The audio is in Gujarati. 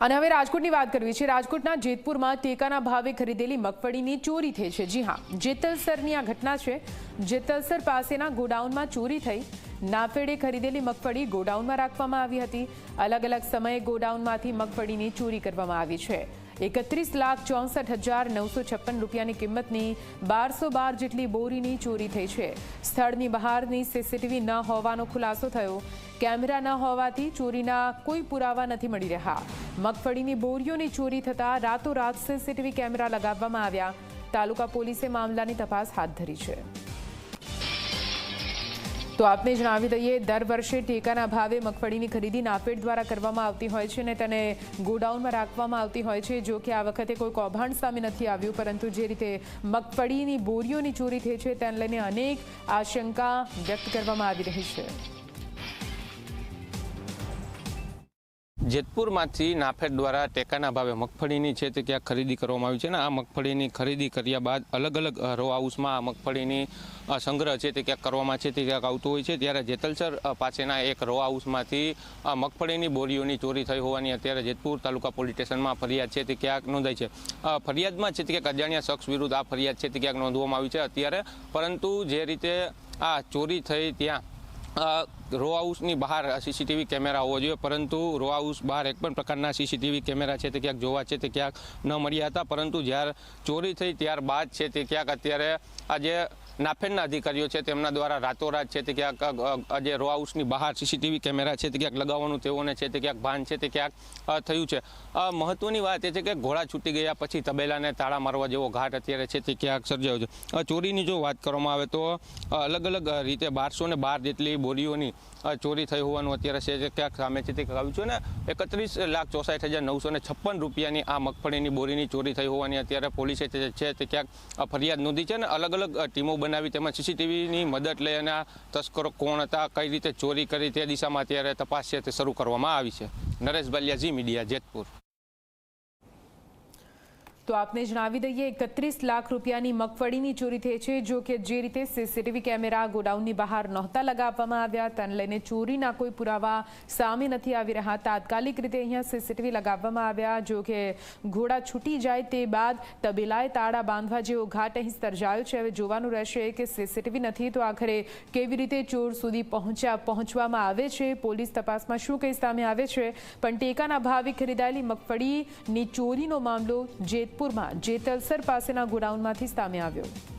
અને હવે રાજકોટની વાત કરવી છે। રાજકોટના જેતપુરમાં ટેકાના ભાવે ખરીદેલી મગફળીની ચોરી થઈ છે। જી હા, જેતલસરની આ ઘટના છે। જેતલસર પાસેના ગોડાઉનમાં ચોરી થઈ। નાફેડે ખરીદેલી મગફળી ગોડાઉનમાં રાખવામાં આવી હતી। અલગ અલગ સમયે ગોડાઉનમાંથી મગફળીની ચોરી કરવામાં આવી છે। 31,64,956 રૂપિયાની કિંમતની 1212 જેટલી બોરીની ચોરી થઈ છે। સ્થળની બહારની સીસીટીવી ન હોવાનો ખુલાસો થયો। કેમેરા ન હોવાથી ચોરીના કોઈ પુરાવા નથી મળી રહ્યા। મગફળીની બોરીઓની ચોરી થતાં રાતોરાત સીસીટીવી કેમેરા લગાવવામાં આવ્યા। તાલુકા પોલીસે મામલાની તપાસ હાથ ધરી છે। તો આપને જણાવી દઈએ, દર વર્ષે ટેકાના ભાવે મગફળીની ખરીદી નાફેડ દ્વારા કરવામાં આવતી હોય છે અને તેને ગોડાઉનમાં રાખવામાં આવતી હોય છે। જો કે આ વખતે કોઈ કૌભાંડ સામે નથી આવ્યું, પરંતુ જે રીતે મગફળીની બોરીઓની ચોરી થઈ છે તેને લઈને અનેક આશંકા વ્યક્ત કરવામાં આવી રહી છે। જેતપુરમાંથી નાફેડ દ્વારા ટેકાના ભાવે મગફળીની છે તે ક્યાંક ખરીદી કરવામાં આવી છે અને આ મગફળીની ખરીદી કર્યા બાદ અલગ અલગ રો હાઉસમાં આ મગફળીની સંગ્રહ છે તે ક્યાંક કરવામાં છે તે ક્યાંક આવતું હોય છે। ત્યારે જેતલસર પાસેના એક રો હાઉસમાંથી મગફળીની બોરીઓની ચોરી થઈ હોવાની અત્યારે જેતપુર તાલુકા પોલીસ સ્ટેશનમાં ફરિયાદ છે તે ક્યાંક નોંધાઈ છે। ફરિયાદમાં છે તે ક્યાંક અજાણ્યા શખ્સ વિરુદ્ધ આ ફરિયાદ છે તે ક્યાંક નોંધવામાં આવી છે અત્યારે, પરંતુ જે રીતે આ ચોરી થઈ ત્યાં રો હાઉસની બહાર સીસીટીવી કેમેરા હોવો જોઈએ, પરંતુ રો હાઉસ બહાર એક પણ પ્રકારના સીસીટીવી કેમેરા છે તે ક્યાંક જોવા છે તે ક્યાંક ન મળ્યા હતા। પરંતુ જ્યારે ચોરી થઈ ત્યારબાદ છે તે ક્યાંક અત્યારે આજે નાફેડના અધિકારીઓ છે તેમના દ્વારા રાતોરાત છે તે ક્યાંક આજે રો હાઉસની બહાર સીસીટીવી કેમેરા છે તે ક્યાંક લગાવવાનું તેઓને છે તે ક્યાંક ભાન છે તે ક્યાંક થયું છે। મહત્વની વાત એ છે કે ઘોડા છૂટી ગયા પછી તબેલાને તાળા મારવા જેવો ઘાટ અત્યારે છે તે ક્યાંક સર્જાયો છે। ચોરીની જો વાત કરવામાં આવે તો અલગ અલગ રીતે 1212 જેટલી બોરીઓની ચોરી થઈ હોવાનું અત્યારે છે જે ક્યાંક સામે છે તે આવ્યું છે ને 31,64,956 રૂપિયાની આ મગફળીની બોરીની ચોરી થઈ હોવાની અત્યારે પોલીસે છે તે ક્યાંક ફરિયાદ નોંધી છે અને અલગ અલગ ટીમો બનાવી તેમાં સીસીટીવીની મદદ લઈ અને આ તસ્કરો કોણ હતા, કઈ રીતે ચોરી કરી તે દિશામાં અત્યારે તપાસ છે તે શરૂ કરવામાં આવી છે। નરેશ બાલિયા, ઝી મીડિયા, જેતપુર। તો આપને જણાવી દઈએ, 31 લાખ રૂપિયાની મગફળીની ચોરી થઈ છે। જો કે જે રીતે સીસીટીવી કેમેરા ગોડાઉનની બહાર નહોતા લગાવવામાં આવ્યા તેને લઈને ચોરીના કોઈ પુરાવા સામે નથી આવી રહ્યા। તાત્કાલિક રીતે અહીંયા સીસીટીવી લગાવવામાં આવ્યા। જો કે ઘોડા છૂટી જાય તે બાદ તબેલાએ તાળા બાંધવા જેવો ઘાટ અહીં સર્જાયો છે। હવે જોવાનું રહેશે કે સીસીટીવી નથી તો આખરે કેવી રીતે ચોર સુધી પહોંચવામાં આવે છે, પોલીસ તપાસમાં શું કંઈ સામે આવે છે। પણ ટેકાના ભાવે ખરીદાયેલી મગફળીની ચોરીનો મામલો જેતપુરમાં જેતલસર પાસેના ગોડાઉનમાંથી સામે આવ્યો।